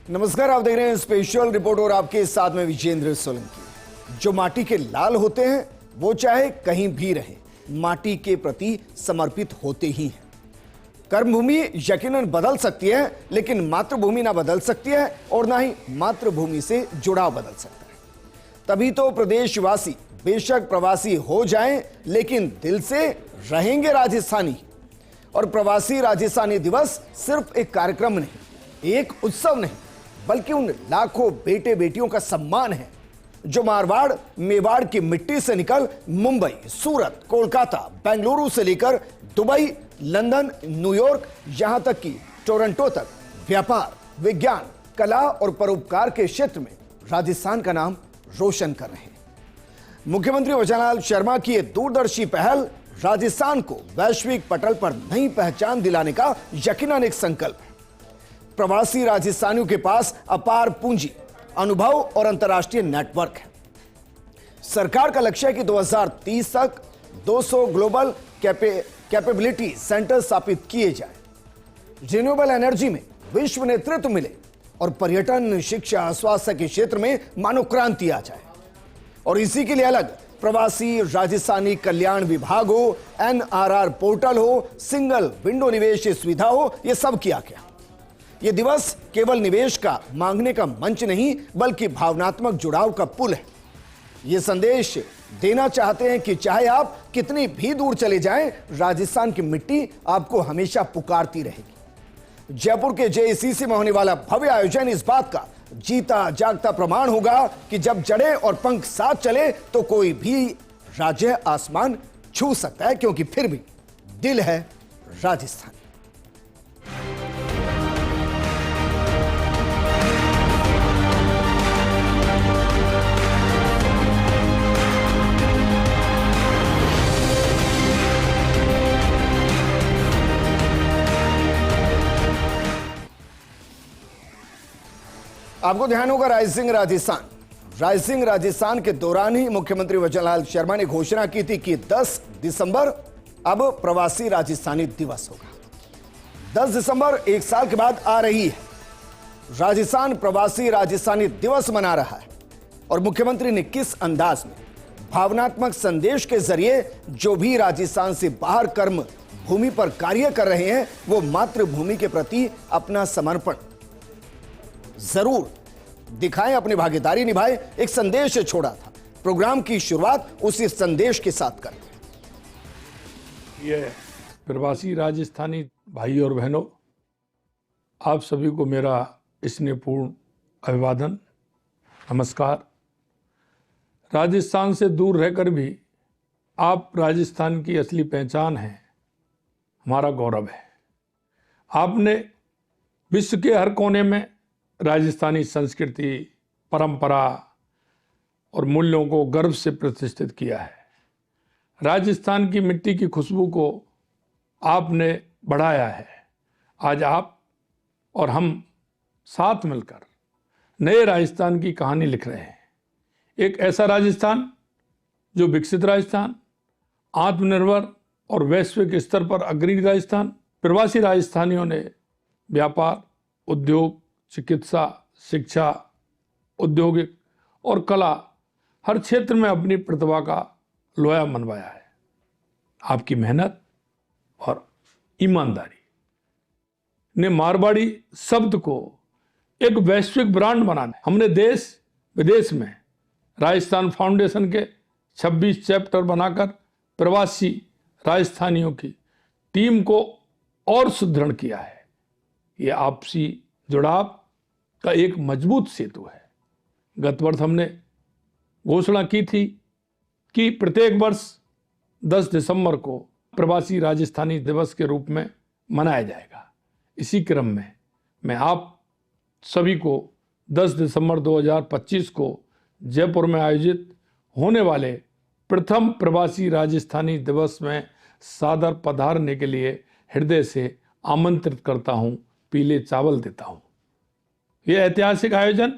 नमस्कार, आप देख रहे हैं स्पेशल रिपोर्ट और आपके साथ में विजेंद्र सोलंकी। जो माटी के लाल होते हैं वो चाहे कहीं भी रहे माटी के प्रति समर्पित होते ही हैं। कर्मभूमि यकीनन बदल सकती है, लेकिन मातृभूमि ना बदल सकती है और ना ही मातृभूमि से जुड़ाव बदल सकता है। तभी तो प्रदेशवासी बेशक प्रवासी हो जाएं, लेकिन दिल से रहेंगे राजस्थानी। और प्रवासी राजस्थानी दिवस सिर्फ एक कार्यक्रम नहीं, एक उत्सव नहीं, बल्कि उन लाखों बेटे बेटियों का सम्मान है जो मारवाड़ मेवाड़ की मिट्टी से निकल मुंबई, सूरत, कोलकाता, बेंगलुरु से लेकर दुबई, लंदन, न्यूयॉर्क, यहां तक कि टोरंटो तक व्यापार, विज्ञान, कला और परोपकार के क्षेत्र में राजस्थान का नाम रोशन कर रहे हैं। मुख्यमंत्री वचनलाल शर्मा की यह दूरदर्शी पहल राजस्थान को वैश्विक पटल पर नई पहचान दिलाने का यकीनन एक संकल्प है। प्रवासी राजस्थानियों के पास अपार पूंजी, अनुभव और अंतर्राष्ट्रीय नेटवर्क है। सरकार का लक्ष्य है कि 2030 तक 200 ग्लोबल कैपेबिलिटी सेंटर स्थापित किए जाएं, रिन्यूएबल एनर्जी में विश्व नेतृत्व मिले और पर्यटन, शिक्षा, स्वास्थ्य के क्षेत्र में मानव क्रांति आ जाए। और इसी के लिए अलग प्रवासी राजस्थानी कल्याण विभाग हो, NRR पोर्टल हो, सिंगल विंडो निवेश सुविधा हो, यह सब किया गया। यह दिवस केवल निवेश का मांगने का मंच नहीं, बल्कि भावनात्मक जुड़ाव का पुल है। यह संदेश देना चाहते हैं कि चाहे आप कितनी भी दूर चले जाएं, राजस्थान की मिट्टी आपको हमेशा पुकारती रहेगी। जयपुर के JCC में होने वाला भव्य आयोजन इस बात का जीता जागता प्रमाण होगा कि जब जड़ें और पंख साथ चले तो कोई भी राज्य आसमान छू सकता है, क्योंकि फिर भी दिल है राजस्थान। आपको ध्यान होगा राइजिंग राजस्थान के दौरान ही मुख्यमंत्री वचनलाल शर्मा ने घोषणा की थी कि 10 दिसंबर अब प्रवासी राजस्थानी दिवस होगा। 10 दिसंबर एक साल के बाद आ रही है। राजस्थान प्रवासी राजस्थानी दिवस मना रहा है और मुख्यमंत्री ने किस अंदाज में भावनात्मक संदेश के जरिए जो भी राजस्थान से बाहर कर्म भूमि पर कार्य कर रहे हैं वो मातृभूमि के प्रति अपना समर्पण जरूर दिखाएं, अपनी भागीदारी निभाएं, एक संदेश छोड़ा था। प्रोग्राम की शुरुआत उसी संदेश के साथ करते हैं। ये प्रवासी राजस्थानी भाई और बहनों, आप सभी को मेरा स्नेहपूर्ण अभिवादन, नमस्कार। राजस्थान से दूर रहकर भी आप राजस्थान की असली पहचान हैं, हमारा गौरव है। आपने विश्व के हर कोने में राजस्थानी संस्कृति, परंपरा और मूल्यों को गर्व से प्रतिष्ठित किया है। राजस्थान की मिट्टी की खुशबू को आपने बढ़ाया है। आज आप और हम साथ मिलकर नए राजस्थान की कहानी लिख रहे हैं। एक ऐसा राजस्थान जो विकसित राजस्थान, आत्मनिर्भर और वैश्विक स्तर पर अग्रणी राजस्थान। प्रवासी राजस्थानियों ने व्यापार, उद्योग, चिकित्सा, शिक्षा, औद्योगिक और कला हर क्षेत्र में अपनी प्रतिभा का लोया मनवाया है। आपकी मेहनत और ईमानदारी ने मारवाड़ी शब्द को एक वैश्विक ब्रांड बनाने हमने देश विदेश में राजस्थान फाउंडेशन के 26 चैप्टर बनाकर प्रवासी राजस्थानियों की टीम को और सुदृढ़ किया है। यह आपसी जुड़ाव का एक मजबूत सेतु है। गत वर्ष हमने घोषणा की थी कि प्रत्येक वर्ष 10 दिसंबर को प्रवासी राजस्थानी दिवस के रूप में मनाया जाएगा। इसी क्रम में मैं आप सभी को 10 दिसंबर 2025 को जयपुर में आयोजित होने वाले प्रथम प्रवासी राजस्थानी दिवस में सादर पधारने के लिए हृदय से आमंत्रित करता हूं, पीले चावल देता हूं। यह ऐतिहासिक आयोजन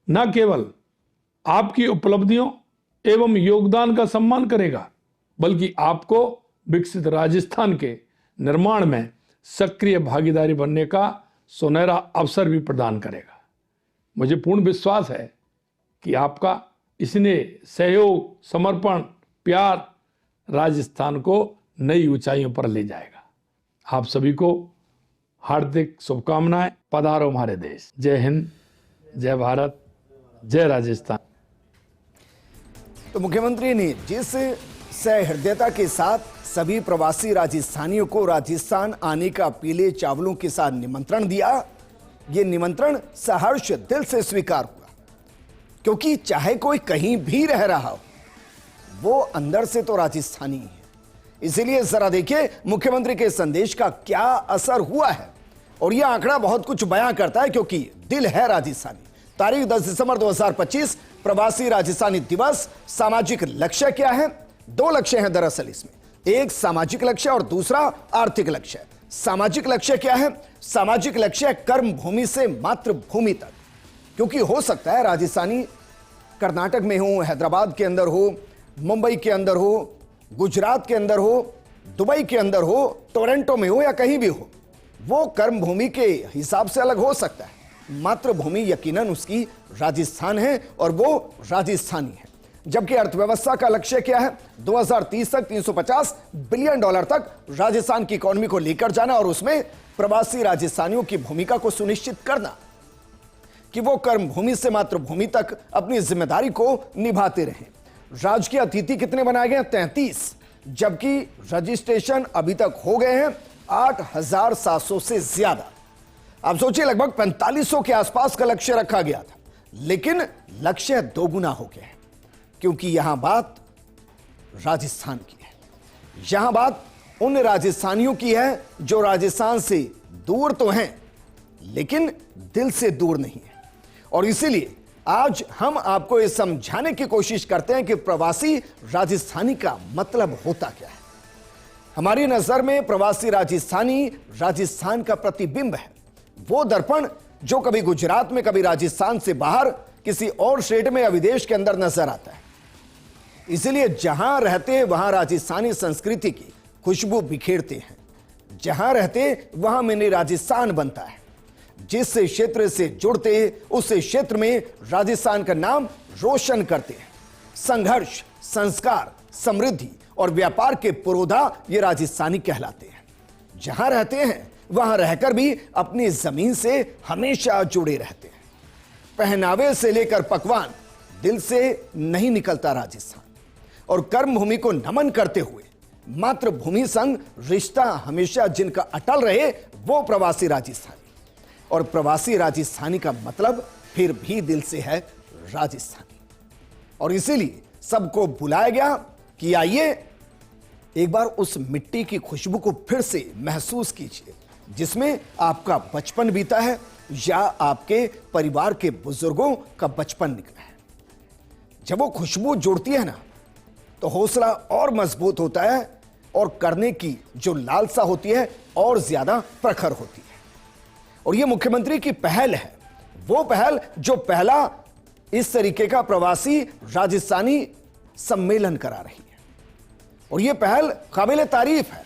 न केवल आपकी उपलब्धियों एवं योगदान का सम्मान करेगा, बल्कि आपको विकसित राजस्थान के निर्माण में सक्रिय भागीदारी बनने का सुनहरा अवसर भी प्रदान करेगा। मुझे पूर्ण विश्वास है कि आपका इसने सहयोग, समर्पण, प्यार राजस्थान को नई ऊंचाइयों पर ले जाएगा। आप सभी को हार्दिक शुभकामनाएं। पधारो हमारे देश। जय हिंद, जय भारत, जय राजस्थान। तो मुख्यमंत्री ने जिस सहृदयता के साथ सभी प्रवासी राजस्थानियों को राजस्थान आने का पीले चावलों के साथ निमंत्रण दिया, ये निमंत्रण सहर्ष दिल से स्वीकार हुआ, क्योंकि चाहे कोई कहीं भी रह रहा हो, वो अंदर से तो राजस्थानी है। इसीलिए जरा देखिए मुख्यमंत्री के संदेश का क्या असर हुआ है। और यह आंकड़ा बहुत कुछ बयां करता है, क्योंकि दिल है राजस्थानी। तारीख 10 दिसंबर 2025 प्रवासी राजस्थानी दिवस। सामाजिक लक्ष्य क्या है? 2 लक्ष्य हैं दरअसल इसमें, एक सामाजिक लक्ष्य और दूसरा आर्थिक लक्ष्य। सामाजिक लक्ष्य क्या है? सामाजिक लक्ष्य कर्म भूमि से मातृभूमि तक, क्योंकि हो सकता है राजस्थानी कर्नाटक में हो, हैदराबाद के अंदर हो, मुंबई के अंदर हो, गुजरात के अंदर हो, दुबई के अंदर हो, टोरंटो में हो या कहीं भी हो, वो कर्म भूमि के हिसाब से अलग हो सकता है। मातृभूमि यकीनन उसकी राजस्थान है और वो राजस्थानी है। जबकि अर्थव्यवस्था का लक्ष्य क्या है? 2030 तक $350 बिलियन तक राजस्थान की इकोनॉमी को लेकर जाना और उसमें प्रवासी राजस्थानियों की भूमिका को सुनिश्चित करना कि वो कर्म भूमि से मातृभूमि तक अपनी जिम्मेदारी को निभाते रहें। राजकीय अतिथि कितने बनाए गए? 33, जबकि रजिस्ट्रेशन अभी तक हो गए हैं 8,700 से ज्यादा। आप सोचिए लगभग 4500 के आसपास का लक्ष्य रखा गया था, लेकिन लक्ष्य 2 गुना हो गया है, क्योंकि यहां बात राजस्थान की है। यहां बात उन राजस्थानियों की है जो राजस्थान से दूर तो हैं, लेकिन दिल से दूर नहीं है। और इसीलिए आज हम आपको यह समझाने की कोशिश करते हैं कि प्रवासी राजस्थानी का मतलब होता क्या है। हमारी नजर में प्रवासी राजस्थानी राजस्थान का प्रतिबिंब है, वो दर्पण जो कभी गुजरात में, कभी राजस्थान से बाहर किसी और स्टेट में या विदेश के अंदर नजर आता है। इसलिए जहां रहते वहां राजस्थानी संस्कृति की खुशबू बिखेरते हैं, जहां रहते वहां मिनी राजस्थान बनता है। जिस क्षेत्र से जुड़ते उस क्षेत्र में राजस्थान का नाम रोशन करते हैं। संघर्ष, संस्कार, समृद्धि और व्यापार के पुरोधा ये राजस्थानी कहलाते हैं। जहां रहते हैं वहां रहकर भी अपनी जमीन से हमेशा जुड़े रहते हैं। पहनावे से लेकर पकवान, दिल से नहीं निकलता राजस्थान। और कर्म भूमि को नमन करते हुए मातृभूमि संग रिश्ता हमेशा जिनका अटल रहे, वो प्रवासी राजस्थानी। और प्रवासी राजस्थानी का मतलब फिर भी दिल से है राजस्थानी। और इसीलिए सबको बुलाया गया कि आइए एक बार उस मिट्टी की खुशबू को फिर से महसूस कीजिए, जिसमें आपका बचपन बीता है या आपके परिवार के बुजुर्गों का बचपन निकला है। जब वो खुशबू जुड़ती है ना, तो हौसला और मजबूत होता है और करने की जो लालसा होती है और ज्यादा प्रखर होती है। और ये मुख्यमंत्री की पहल है, वो पहल जो पहला इस तरीके का प्रवासी राजस्थानी सम्मेलन करा रही है। और ये पहल काबिल तारीफ है।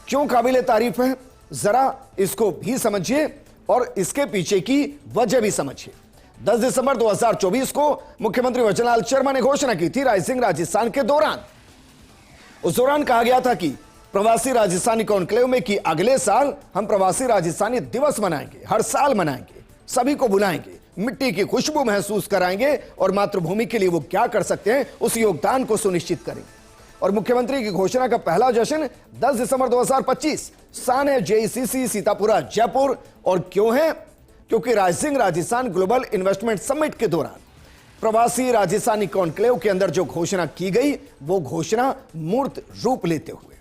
क्यों काबिल तारीफ है, जरा इसको भी समझिए और इसके पीछे की वजह भी समझिए। 10 दिसंबर 2024 को मुख्यमंत्री वचनलाल शर्मा ने घोषणा की थी राइजिंग राजस्थान के दौरान। उस दौरान कहा गया था कि प्रवासी राजस्थानी कॉन्क्लेव में कि अगले साल हम प्रवासी राजस्थानी दिवस मनाएंगे, हर साल मनाएंगे, सभी को बुलाएंगे, मिट्टी की खुशबू महसूस कराएंगे और मातृभूमि के लिए वो क्या कर सकते हैं उस योगदान को सुनिश्चित करेंगे। और मुख्यमंत्री की घोषणा का पहला जश्न 10 दिसंबर 2025 सान है जेईसीसी सीतापुरा जयपुर। और क्यों है? क्योंकि rising Rajasthan global investment summit के दौरान प्रवासी राजस्थानी कॉन्क्लेव के अंदर जो घोषणा की गई, वो घोषणा मूर्त रूप लेते हुए,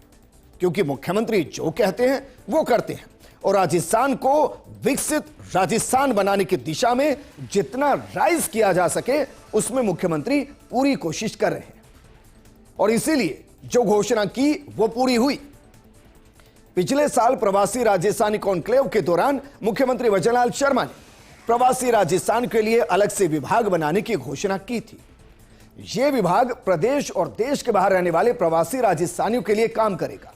क्योंकि मुख्यमंत्री जो कहते हैं वो करते हैं। और राजस्थान को विकसित राजस्थान बनाने की दिशा में जितना राइज किया जा सके, उसमें मुख्यमंत्री पूरी कोशिश कर रहे हैं। और इसीलिए जो घोषणा की वो पूरी हुई। पिछले साल प्रवासी राजस्थानी कॉन्क्लेव के दौरान मुख्यमंत्री वचनलाल शर्मा ने प्रवासी राजस्थान के लिए अलग से विभाग बनाने की घोषणा की थी। यह विभाग प्रदेश और देश के बाहर रहने वाले प्रवासी राजस्थानियों के लिए काम करेगा।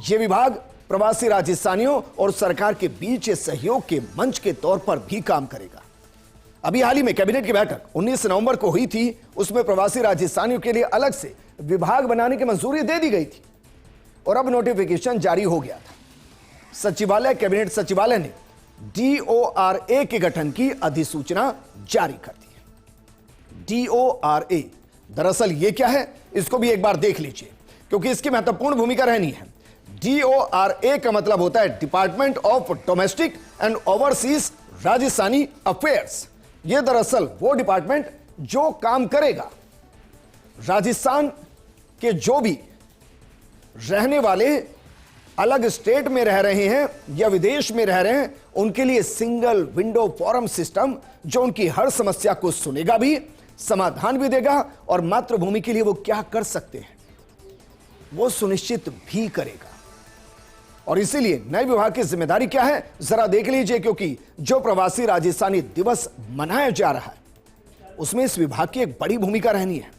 यह विभाग प्रवासी राजस्थानियों और सरकार के बीच सहयोग के मंच के तौर पर भी काम करेगा। अभी हाल ही में कैबिनेट की बैठक 19 नवंबर को हुई थी, उसमें प्रवासी राजस्थानियों के लिए अलग से विभाग बनाने की मंजूरी दे दी गई थी और अब नोटिफिकेशन जारी हो गया था। सचिवालय, कैबिनेट सचिवालय ने DORA के गठन की अधिसूचना जारी कर दी है। DORA दरअसल ये क्या है, इसको भी एक बार देख लीजिए क्योंकि इसकी महत्वपूर्ण भूमिका रहनी है। DORA का मतलब होता है department of domestic and overseas Rajasthani affairs. यह दरअसल वो डिपार्टमेंट जो काम करेगा राजस्थान के जो भी रहने वाले अलग स्टेट में रह रहे हैं या विदेश में रह रहे हैं, उनके लिए सिंगल विंडो फोरम सिस्टम जो उनकी हर समस्या को सुनेगा भी, समाधान भी देगा और मातृभूमि के लिए वो क्या कर सकते हैं वो सुनिश्चित भी करेगा। और इसीलिए नए विभाग की जिम्मेदारी क्या है जरा देख लीजिए, क्योंकि जो प्रवासी राजस्थानी दिवस मनाया जा रहा है उसमें इस विभाग की एक बड़ी भूमिका रहनी है।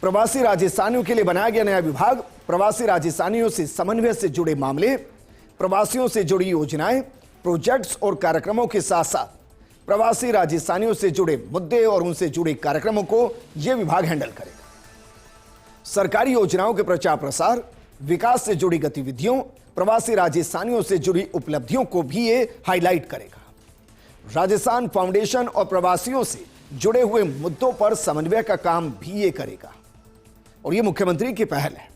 प्रवासी राजस्थानियों के लिए बनाया गया नया विभाग प्रवासी राजस्थानियों से समन्वय से जुड़े मामले, प्रवासियों से जुड़ी योजनाएं, प्रोजेक्ट्स और कार्यक्रमों के साथ साथ प्रवासी राजस्थानियों से जुड़े मुद्दे और उनसे जुड़े कार्यक्रमों को यह विभाग हैंडल करेगा। सरकारी योजनाओं के प्रचार प्रसार, विकास से जुड़ी गतिविधियों, प्रवासी राजस्थानियों से जुड़ी उपलब्धियों को भी ये हाईलाइट करेगा। राजस्थान फाउंडेशन और प्रवासियों से जुड़े हुए मुद्दों पर समन्वय का काम भी ये करेगा। और ये मुख्यमंत्री की पहल है,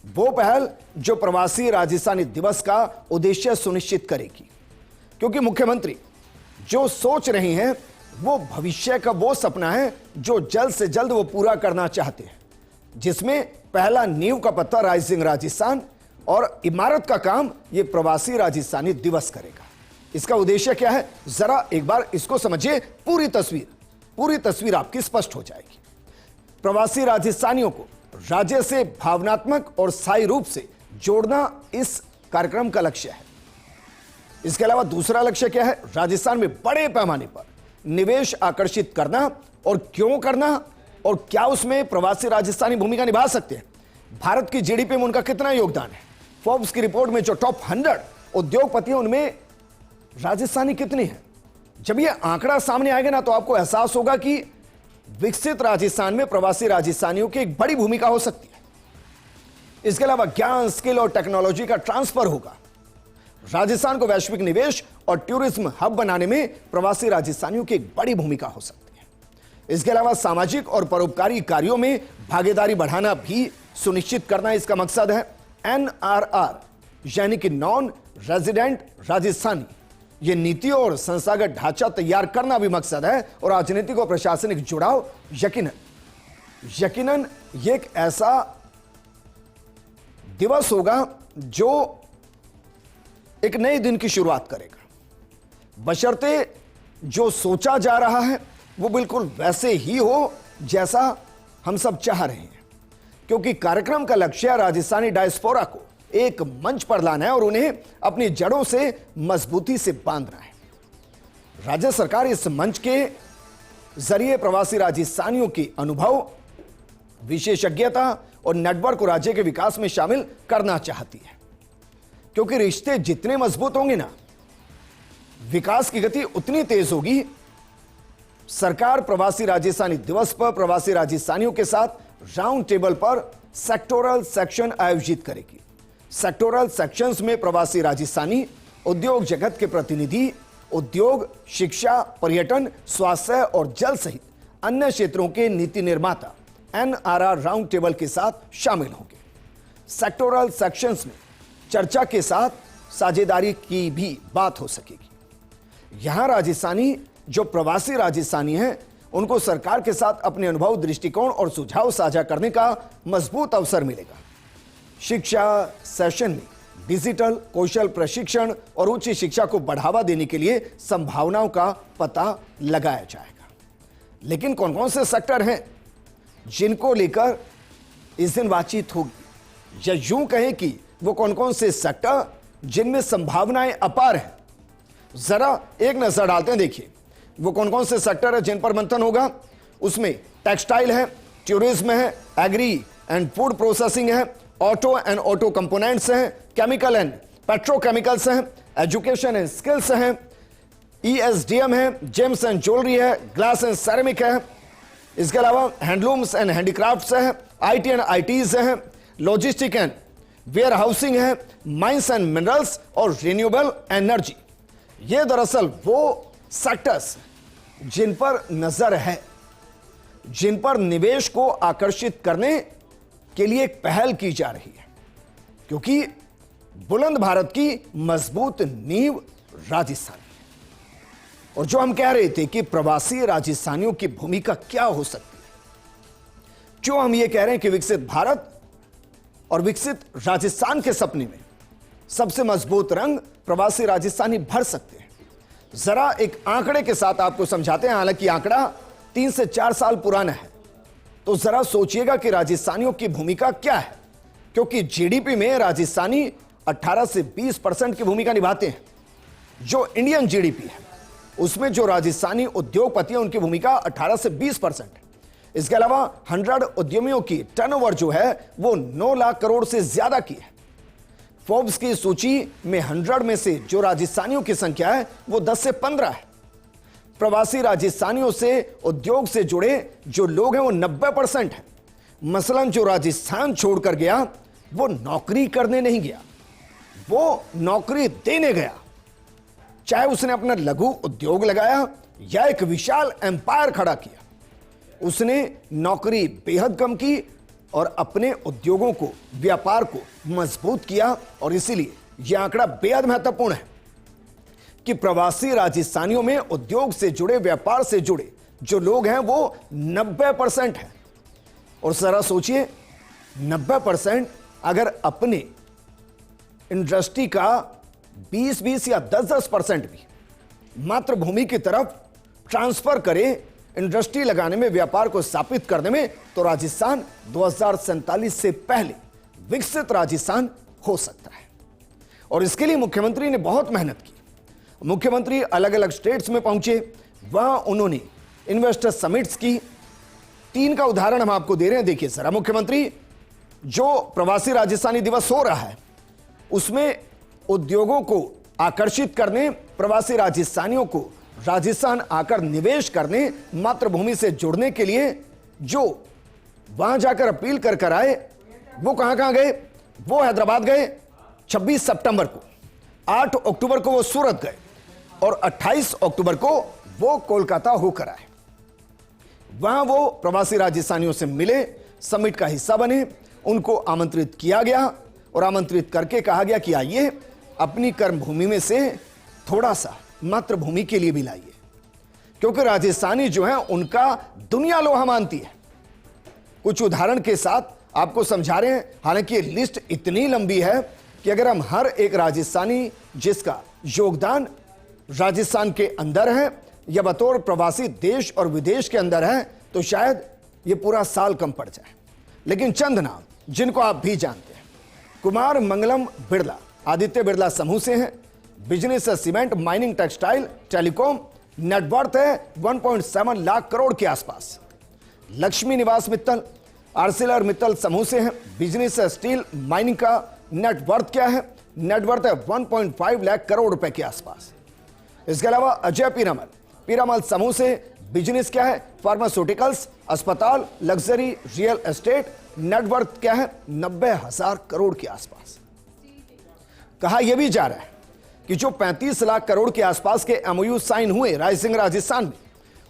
वो पहल जो प्रवासी राजस्थानी दिवस का उद्देश्य सुनिश्चित करेगी, क्योंकि मुख्यमंत्री जो सोच रहे हैं वो भविष्य का वो सपना है जो जल्द से जल्द वो पूरा करना चाहते हैं, जिसमें पहला नींव का पत्थर राइजिंग राजस्थान और इमारत का काम ये प्रवासी राजस्थानी दिवस करेगा। इसका उद्देश्य क्या है जरा एक बार इसको समझिए, पूरी तस्वीर आपकी स्पष्ट हो जाएगी। प्रवासी राजस्थानियों को राज्य से भावनात्मक और स्थायी रूप से जोड़ना इस कार्यक्रम का लक्ष्य है। इसके अलावा दूसरा लक्ष्य क्या है, राजस्थान में बड़े पैमाने पर निवेश आकर्षित करना और क्यों करना और क्या उसमें प्रवासी राजस्थानी भूमिका निभा सकते हैं, भारत की जीडीपी में उनका कितना योगदान है। फोर्ब्स की रिपोर्ट में जो टॉप 100 उद्योगपति हैं उनमें राजस्थानी कितनी है। जब यह आंकड़ा सामने आएगा ना तो आपको एहसास होगा कि विकसित राजस्थान में प्रवासी राजस्थानियों की एक बड़ी भूमिका हो सकती है। इसके अलावा ज्ञान, स्किल और टेक्नोलॉजी का ट्रांसफर होगा। राजस्थान को वैश्विक निवेश और टूरिज्म हब बनाने में प्रवासी राजस्थानियों की एक बड़ी भूमिका हो सकती है। इसके अलावा सामाजिक और परोपकारी कार्यों में भागीदारी बढ़ाना भी सुनिश्चित करना इसका मकसद है। NRR यानी कि नॉन रेजिडेंट राजस्थानी, यह नीति और संस्थागत ढांचा तैयार करना भी मकसद है। और राजनीतिक और प्रशासनिक जुड़ाव यकीनन ये एक ऐसा दिवस होगा जो एक नए दिन की शुरुआत करेगा, बशर्ते जो सोचा जा रहा है वो बिल्कुल वैसे ही हो जैसा हम सब चाह रहे हैं, क्योंकि कार्यक्रम का लक्ष्य राजस्थानी डायस्पोरा को एक मंच पर लाना है और उन्हें अपनी जड़ों से मजबूती से बांधना है। राज्य सरकार इस मंच के जरिए प्रवासी राजस्थानियों के अनुभव, विशेषज्ञता और नेटवर्क को राज्य के विकास में शामिल करना चाहती है, क्योंकि रिश्ते जितने मजबूत होंगे ना, विकास की गति उतनी तेज होगी। सरकार प्रवासी राजस्थानी दिवस पर प्रवासी राजस्थानियों के साथ राउंड टेबल पर सेक्टोरल सेक्शन आयोजित करेगी। सेक्टोरल सेक्शंस में प्रवासी राजस्थानी, उद्योग जगत के प्रतिनिधि, उद्योग, शिक्षा, पर्यटन, स्वास्थ्य और जल सहित अन्य क्षेत्रों के नीति निर्माता NRR राउंड टेबल के साथ शामिल होंगे। सेक्टोरल सेक्शंस में चर्चा के साथ साझेदारी की भी बात हो सकेगी। यहां राजस्थानी जो प्रवासी राजस्थानी हैं उनको सरकार के साथ अपने अनुभव, दृष्टिकोण और सुझाव साझा करने का मजबूत अवसर मिलेगा। शिक्षा सेशन में डिजिटल कौशल प्रशिक्षण और उच्च शिक्षा को बढ़ावा देने के लिए संभावनाओं का पता लगाया जाएगा। लेकिन कौन कौन से सेक्टर हैं जिनको लेकर इस दिन बातचीत होगी, या यूं कहें कि वो कौन कौन से सेक्टर जिनमें संभावनाएं अपार हैं, जरा एक नजर डालते हैं। देखिए वो कौन कौन से सेक्टर है जिन पर मंथन होगा। उसमें टेक्सटाइल है, टूरिज्म है, एग्री एंड फूड प्रोसेसिंग है, ऑटो एंड ऑटो कंपोनेंट्स हैं, केमिकल एंड पेट्रोकेमिकल्स हैं, एजुकेशन एंड स्किल्स हैं, ESDM है, जेम्स एंड ज्वेलरी है, ग्लास एंड सेरेमिक है, इसके अलावा हैंडलूम्स एंड हैंडीक्राफ्ट्स है, IT एंड ITs है, लॉजिस्टिक एंड वेयर हाउसिंग है, माइंस एंड मिनरल्स और रिन्यूएबल एनर्जी। ये दरअसल वो सेक्टर्स जिन पर नजर है, जिन पर निवेश को आकर्षित करने के लिए एक पहल की जा रही है, क्योंकि बुलंद भारत की मजबूत नींव राजस्थान है। और जो हम कह रहे थे कि प्रवासी राजस्थानियों की भूमिका क्या हो सकती है, जो हम ये कह रहे हैं कि विकसित भारत और विकसित राजस्थान के सपने में सबसे मजबूत रंग प्रवासी राजस्थानी भर सकते हैं। जरा एक आंकड़े के साथ आपको समझाते हैं, हालांकि आंकड़ा 3 से 4 साल पुराना है, तो जरा सोचिएगा कि राजस्थानियों की भूमिका क्या है, क्योंकि GDP में राजस्थानी 18 से 20% की भूमिका निभाते हैं। जो इंडियन GDP है उसमें जो राजस्थानी उद्योगपति हैं उनकी भूमिका 18 से 20% है। इसके अलावा 100 उद्यमियों की टर्नओवर जो है वो 9 लाख करोड़ से ज्यादा की है। फोर्ब्स की सूची में 100 में से जो राजस्थानियों की संख्या है वो 10 से 15 है। प्रवासी राजस्थानियों से उद्योग से जुड़े जो लोग हैं वो 90% है। मसलन जो राजस्थान छोड़कर गया वो नौकरी करने नहीं गया, वो नौकरी देने गया। चाहे उसने अपना लघु उद्योग लगाया या एक विशाल एम्पायर खड़ा किया, उसने नौकरी बेहद कम की और अपने उद्योगों को, व्यापार को मजबूत किया। और इसीलिए यह आंकड़ा बेहद महत्वपूर्ण है कि प्रवासी राजस्थानियों में उद्योग से जुड़े, व्यापार से जुड़े जो लोग हैं वो 90% है। और जरा सोचिए, 90% अगर अपने इंडस्ट्री का 20-20 या 10-10% भी मातृभूमि की तरफ ट्रांसफर करे इंडस्ट्री लगाने में, व्यापार को स्थापित करने में, तो राजस्थान 2047 से पहले विकसित राजस्थान हो सकता है। और इसके लिए मुख्यमंत्री ने बहुत मेहनत की। मुख्यमंत्री अलग अलग स्टेट्स में पहुंचे, वहां उन्होंने इन्वेस्टर समिट्स की। 3 का उदाहरण हम आपको दे रहे हैं, देखिए जरा। मुख्यमंत्री, जो प्रवासी राजस्थानी दिवस हो रहा है उसमें उद्योगों को आकर्षित करने, प्रवासी राजस्थानियों को राजस्थान आकर निवेश करने, मातृभूमि से जुड़ने के लिए जो वहां जाकर अपील कर आए, वो कहां गए? वो हैदराबाद गए 26 सितंबर को, 8 अक्टूबर को वो सूरत गए और 28 अक्टूबर को वो कोलकाता होकर आए। वहां वो प्रवासी राजस्थानियों से मिले, समिट का हिस्सा बने, उनको आमंत्रित किया गया और आमंत्रित करके कहा गया कि आइए अपनी कर्मभूमि में से थोड़ा सा मातृभूमि के लिए भी लाइए, क्योंकि राजस्थानी जो है उनका दुनिया लोहा मानती है। कुछ उदाहरण के साथ आपको समझा रहे हैं, हालांकि ये लिस्ट इतनी लंबी है कि अगर हम हर एक राजस्थानी जिसका योगदान राजस्थान के अंदर है या बतौर प्रवासी देश और विदेश के अंदर है, तो शायद ये पूरा साल कम पड़ जाए। लेकिन चंद नाम जिनको आप भी जानते हैं। कुमार मंगलम बिरला आदित्य बिरला समूह से हैं। बिजनेस है cement, mining, textile, telecom. Net worth है 1.7 लाख करोड़ के आसपास। लक्ष्मी निवास मित्तल आर्सिलर मित्तल समूह से हैं। बिजनेस है स्टील, माइनिंग का। नेटवर्थ क्या है? नेटवर्थ है 1.5 लाख करोड़ रुपए के आसपास। इसके अलावा अजय पीरामल समूह से बिजनेस क्या है? फार्मास्यूटिकल्स, अस्पताल, लग्जरी, रियल एस्टेट। नेटवर्थ क्या है? 90,000 करोड़ के आसपास। कहा यह भी जा रहा है कि जो 35 लाख करोड़ के आसपास के MOU साइन हुए रायसिंह राजस्थान में,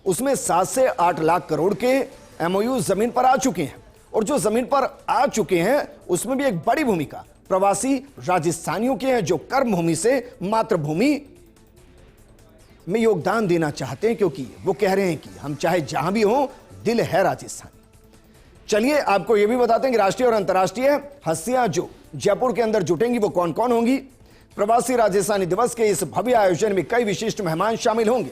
उसमें 7 से 8 लाख करोड़ के MOU जमीन पर आ चुके हैं। और जो जमीन पर आ चुके हैं उसमें भी एक बड़ी भूमिका प्रवासी राजस्थानियों के हैं, जो कर्मभूमि से मातृभूमि में योगदान देना चाहते हैं, क्योंकि वो कह रहे हैं कि हम चाहे जहां भी हो, दिल है राजस्थानी। चलिए आपको यह भी बताते हैं कि राष्ट्रीय और अंतर्राष्ट्रीय हस्तियां जो जयपुर के अंदर जुटेंगी वो कौन कौन होंगी। प्रवासी राजस्थानी दिवस के इस भव्य आयोजन में कई विशिष्ट मेहमान शामिल होंगे।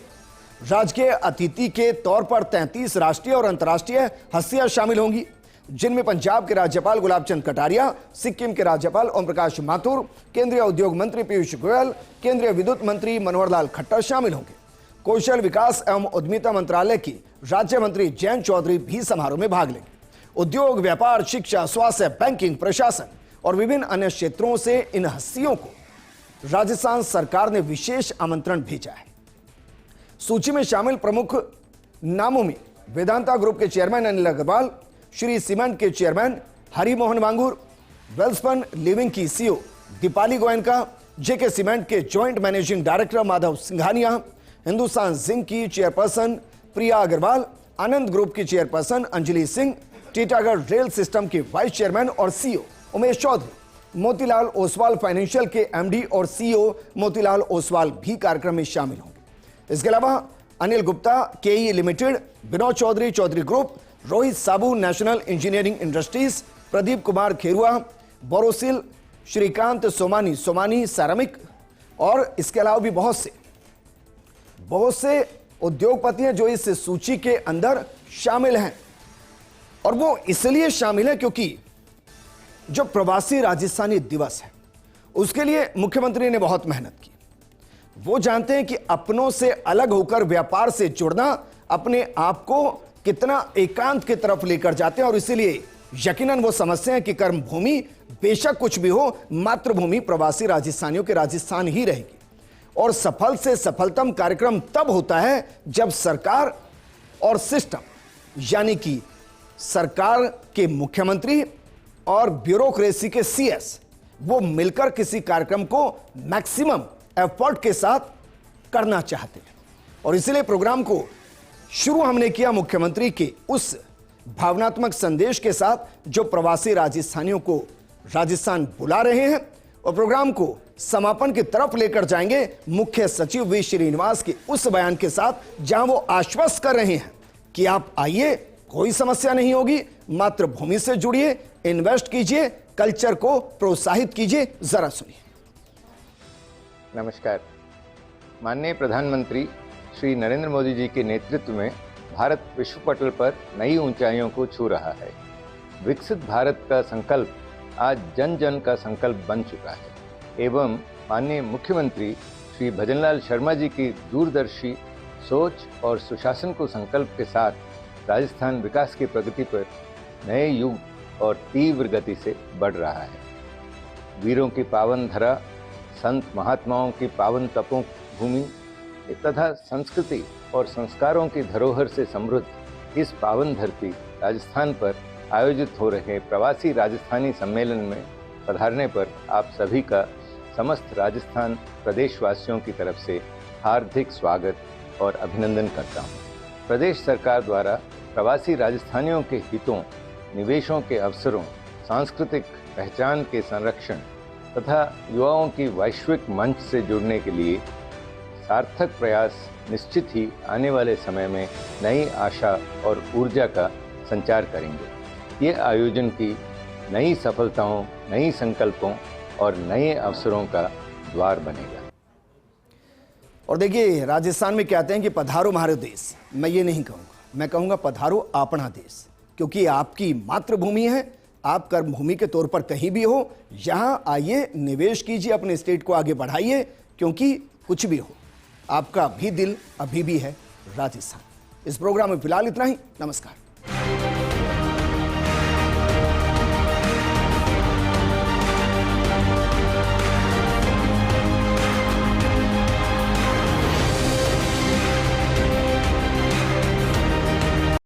राजकीय अतिथि के तौर पर 33 राष्ट्रीय और अंतर्राष्ट्रीय हस्तियां शामिल होंगी, जिनमें पंजाब के राज्यपाल गुलाब चंद कटारिया, सिक्किम के राज्यपाल ओम प्रकाश माथुर, केंद्रीय उद्योग मंत्री पीयूष गोयल, केंद्रीय विद्युत मंत्री मनोहर लाल खट्टर शामिल होंगे। कौशल विकास एवं उद्यमिता मंत्रालय की राज्य मंत्री जयंत चौधरी भी समारोह में भाग लेंगे। उद्योग, व्यापार, शिक्षा, स्वास्थ्य, बैंकिंग, प्रशासन और विभिन्न अन्य क्षेत्रों से इन हस्तियों को राजस्थान सरकार ने विशेष आमंत्रण भेजा है। सूची में शामिल प्रमुख नामों में वेदांता ग्रुप के चेयरमैन अनिल अग्रवाल, श्री सीमेंट के चेयरमैन हरि मोहन वांगुर, वेल्सपन लिविंग की सीईओ दीपाली गोयनका, जेके सीमेंट के joint managing director Madhav Singhania, Hindustan zinc की चेयरपर्सन प्रिया अग्रवाल, आनंद ग्रुप की chairperson Anjali Singh, Titagarh rail system के वाइस चेयरमैन और सीईओ उमेश चौधरी, मोतीलाल ओसवाल फाइनेंशियल के एमडी और सीईओ मोतीलाल ओसवाल भी कार्यक्रम में शामिल होंगे। इसके अलावा Anil Gupta KEI limited, Vinod Chaudhary Chaudhary group, Rohit Sabu National Engineering Industries, Pradeep Kumar Kheruwa Borosil, Shrikant Somani Somani ceramic और इसके अलावा भी बहुत से उद्योगपति हैं जो इस सूची के अंदर शामिल हैं। और वो इसलिए शामिल है क्योंकि जो प्रवासी राजस्थानी दिवस है उसके लिए मुख्यमंत्री ने बहुत मेहनत की। वो जानते हैं कि अपनों से अलग होकर व्यापार से जुड़ना अपने आप को कितना एकांत की तरफ लेकर जाते हैं और इसीलिए यकीनन वो समझते हैं कि कर्मभूमि बेशक कुछ भी हो, मातृभूमि प्रवासी राजस्थानियों के राजस्थान ही रहेगी। और सफल से सफलतम कार्यक्रम तब होता है जब सरकार और सिस्टम यानी कि सरकार के मुख्यमंत्री और ब्यूरोक्रेसी के सीएस वो मिलकर किसी कार्यक्रम को मैक्सिमम एफर्ट के साथ करना चाहते हैं। और इसलिए प्रोग्राम को शुरू हमने किया मुख्यमंत्री के उस भावनात्मक संदेश के साथ जो प्रवासी राजस्थानियों को राजस्थान बुला रहे हैं, और प्रोग्राम को समापन की तरफ लेकर जाएंगे मुख्य सचिव वी श्रीनिवास के उस बयान के साथ जहां वो आश्वस्त कर रहे हैं कि आप आइए, कोई समस्या नहीं होगी, मातृभूमि से जुड़िए, इन्वेस्ट कीजिए, कल्चर को प्रोत्साहित कीजिए। जरा सुनिए। नमस्कार। माननीय प्रधानमंत्री श्री नरेंद्र मोदी जी के नेतृत्व में भारत विश्व पटल पर नई ऊंचाइयों को छू रहा है। विकसित भारत का संकल्प आज जन जन का संकल्प बन चुका है एवं माननीय मुख्यमंत्री श्री भजनलाल शर्मा जी की दूरदर्शी सोच और सुशासन को संकल्प के साथ राजस्थान विकास की प्रगति पर नए युग और तीव्र गति से बढ़ रहा है। वीरों की पावन धरा, संत महात्माओं की पावन तपों भूमि तथा संस्कृति और संस्कारों की धरोहर से समृद्ध इस पावन धरती राजस्थान पर आयोजित हो रहे प्रवासी राजस्थानी सम्मेलन में पधारने पर आप सभी का समस्त राजस्थान प्रदेशवासियों की तरफ से हार्दिक स्वागत और अभिनंदन करता हूँ। प्रदेश सरकार द्वारा प्रवासी राजस्थानियों के हितों, निवेशों के अवसरों, सांस्कृतिक पहचान के संरक्षण तथा युवाओं की वैश्विक मंच से जुड़ने के लिए सार्थक प्रयास निश्चित ही आने वाले समय में नई आशा और ऊर्जा का संचार करेंगे। ये आयोजन की नई सफलताओं, नई संकल्पों और नए अवसरों का द्वार बनेगा। और देखिए, राजस्थान में कहते हैं कि पधारो हमारे देश। मैं ये नहीं कहूँगा, मैं कहूँगा पधारो अपना देश, क्योंकि आपकी मातृभूमि है। आप कर्मभूमि के तौर पर कहीं भी हो, यहाँ आइए, निवेश कीजिए, अपने स्टेट को आगे बढ़ाइए, क्योंकि कुछ भी हो आपका भी दिल अभी भी है राजस्थान। इस प्रोग्राम में फिलहाल इतना ही। नमस्कार।